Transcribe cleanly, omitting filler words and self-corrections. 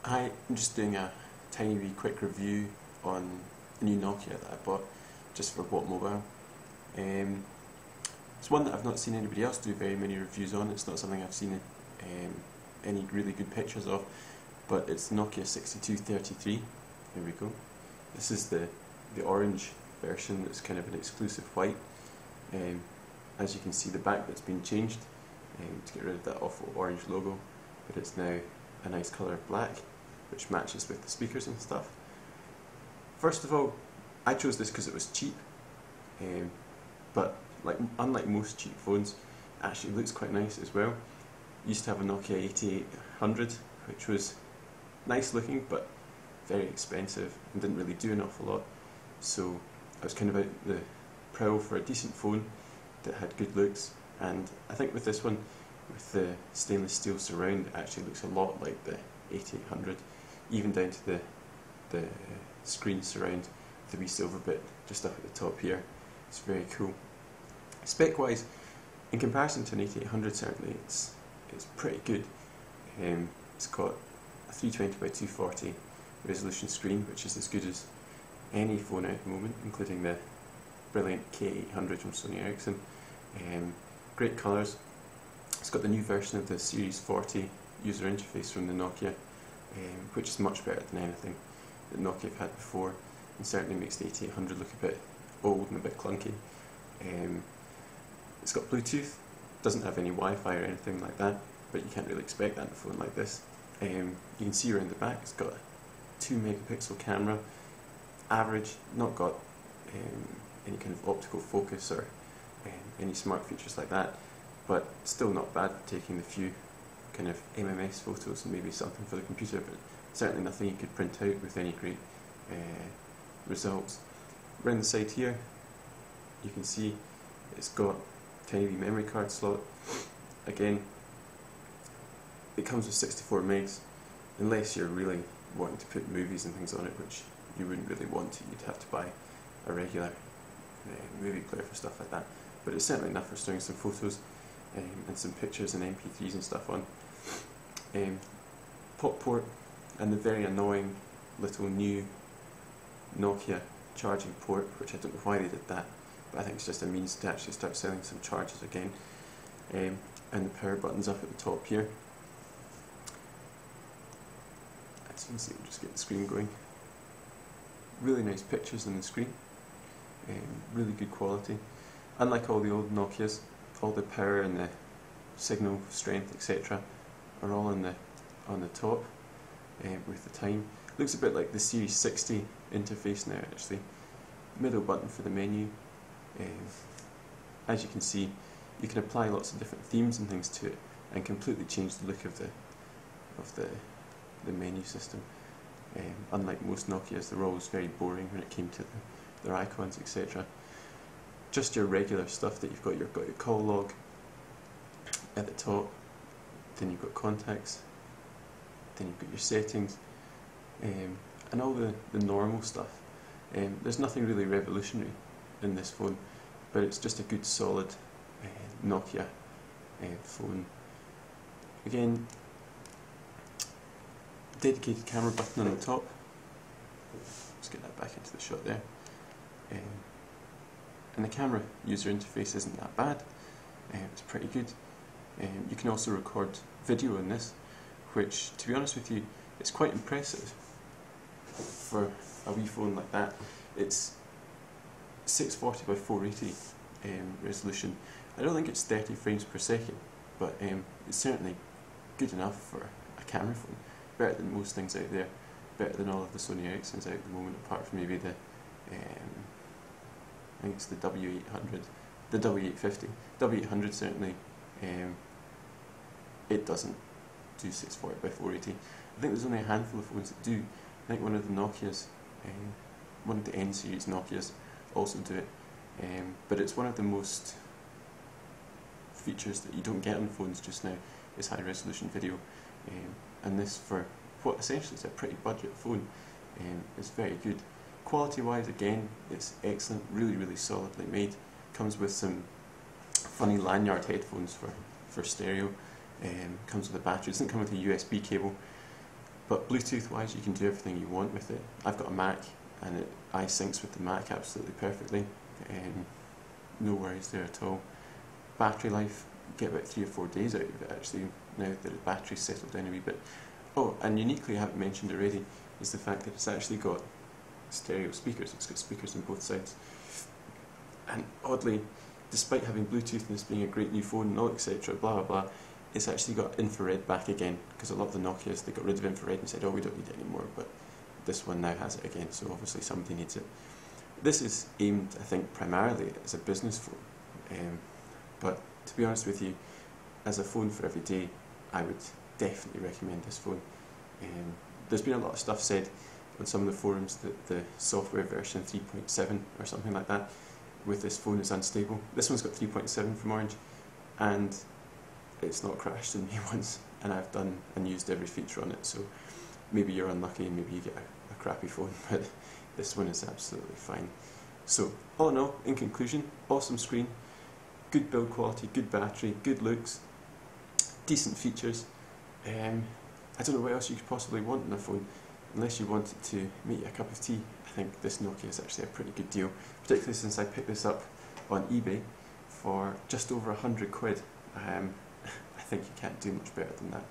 Hi, I'm just doing a tiny wee quick review on a new Nokia that I bought just for What Mobile. It's one that I've not seen anybody else do very many reviews on. It's not something I've seen any really good pictures of, but it's the Nokia 6233. Here we go. This is the orange version that's kind of an exclusive white. As you can see, the back bit's been changed to get rid of that awful orange logo, but it's now a nice colour of black, which matches with the speakers and stuff. First of all, I chose this because it was cheap, but unlike most cheap phones, it actually looks quite nice as well. I used to have a Nokia 8800, which was nice looking but very expensive and didn't really do an awful lot, so I was kind of out the prowl for a decent phone that had good looks, and I think with this one, with the stainless steel surround, it actually looks a lot like the 8800, even down to the screen surround, the wee silver bit just up at the top here. It's very cool. Spec wise, in comparison to an 8800, certainly it's pretty good. It's got a 320 by 240 resolution screen, which is as good as any phone at the moment, including the brilliant K800 from Sony Ericsson. Great colours. It's got the new version of the Series 40 user interface from the Nokia, which is much better than anything that Nokia have had before, and certainly makes the 8800 look a bit old and a bit clunky. It's got Bluetooth, doesn't have any Wi-Fi or anything like that, but you can't really expect that in a phone like this. You can see around the back it's got a 2 megapixel camera, average, not got any kind of optical focus or any smart features like that, but still not bad for taking the few kind of MMS photos and maybe something for the computer, but certainly nothing you could print out with any great results. Around the side here you can see it's got a tiny wee memory card slot. Again, it comes with 64 megs, unless you're really wanting to put movies and things on it, which you wouldn't really want to. You'd have to buy a regular movie player for stuff like that, but it's certainly enough for storing some photos and some pictures and MP3s and stuff on. Pop port and the very annoying little new Nokia charging port, which I don't know why they did that, but I think it's just a means to actually start selling some chargers again. And the power button's up at the top here. As you can see, we'll just get the screen going. Really nice pictures on the screen, really good quality. Unlike all the old Nokias, all the power and the signal strength, etc., are all on the top with the time. Looks a bit like the Series 60 interface now, actually. Middle button for the menu. As you can see, you can apply lots of different themes and things to it and completely change the look of the menu system. Unlike most Nokias, they were always very boring when it came to their icons, etc. Just your regular stuff that you've got your call log at the top, then you've got contacts, then you've got your settings, and all the normal stuff. There's nothing really revolutionary in this phone, but it's just a good solid Nokia phone. Again, dedicated camera button on the top. Let's get that back into the shot there. And the camera user interface isn't that bad. It's pretty good. You can also record video in this, which, to be honest with you, it's quite impressive for a wee phone like that. It's 640 by 480 resolution. I don't think it's 30 frames per second, but it's certainly good enough for a camera phone. Better than most things out there, better than all of the Sony Ericssons out at the moment, apart from maybe the I think it's the W800, the W850. W800 certainly, it doesn't do 640 by 480. I think there's only a handful of phones that do. I think one of the Nokias, one of the N series Nokias also do it, but it's one of the most features that you don't get on phones just now is high resolution video, and this, for what essentially is a pretty budget phone, is very good. Quality wise, again, it's excellent, really solidly made. Comes with some funny lanyard headphones for stereo, comes with a battery. It doesn't come with a USB cable, But Bluetooth wise, you can do everything you want with it. I've got a Mac and it syncs with the Mac absolutely perfectly. No worries there at all. Battery life, you get about 3 or 4 days out of it actually, now that the battery's settled down a wee bit. Oh, and uniquely, I haven't mentioned already, is the fact that it's actually got stereo speakers. It's got speakers on both sides. And oddly, despite having Bluetooth and this being a great new phone and all etc, blah blah blah, it's actually got infrared back again, because a lot of the Nokias, they got rid of infrared and said, oh, we don't need it anymore, but this one now has it again, so obviously somebody needs it. This is aimed, I think, primarily as a business phone, but to be honest with you, as a phone for every day, I would definitely recommend this phone. There's been a lot of stuff said on some of the forums that the software version 3.7 or something like that with this phone is unstable. This one's got 3.7 from Orange, and it's not crashed on me once, and I've done and used every feature on it, so maybe you're unlucky and maybe you get a crappy phone, but this one is absolutely fine. So, all in all, in conclusion, awesome screen, good build quality, good battery, good looks, decent features. I don't know what else you could possibly want in a phone, unless you wanted to make you a cup of tea. I think this Nokia is actually a pretty good deal, particularly since I picked this up on eBay for just over £100. I think you can't do much better than that.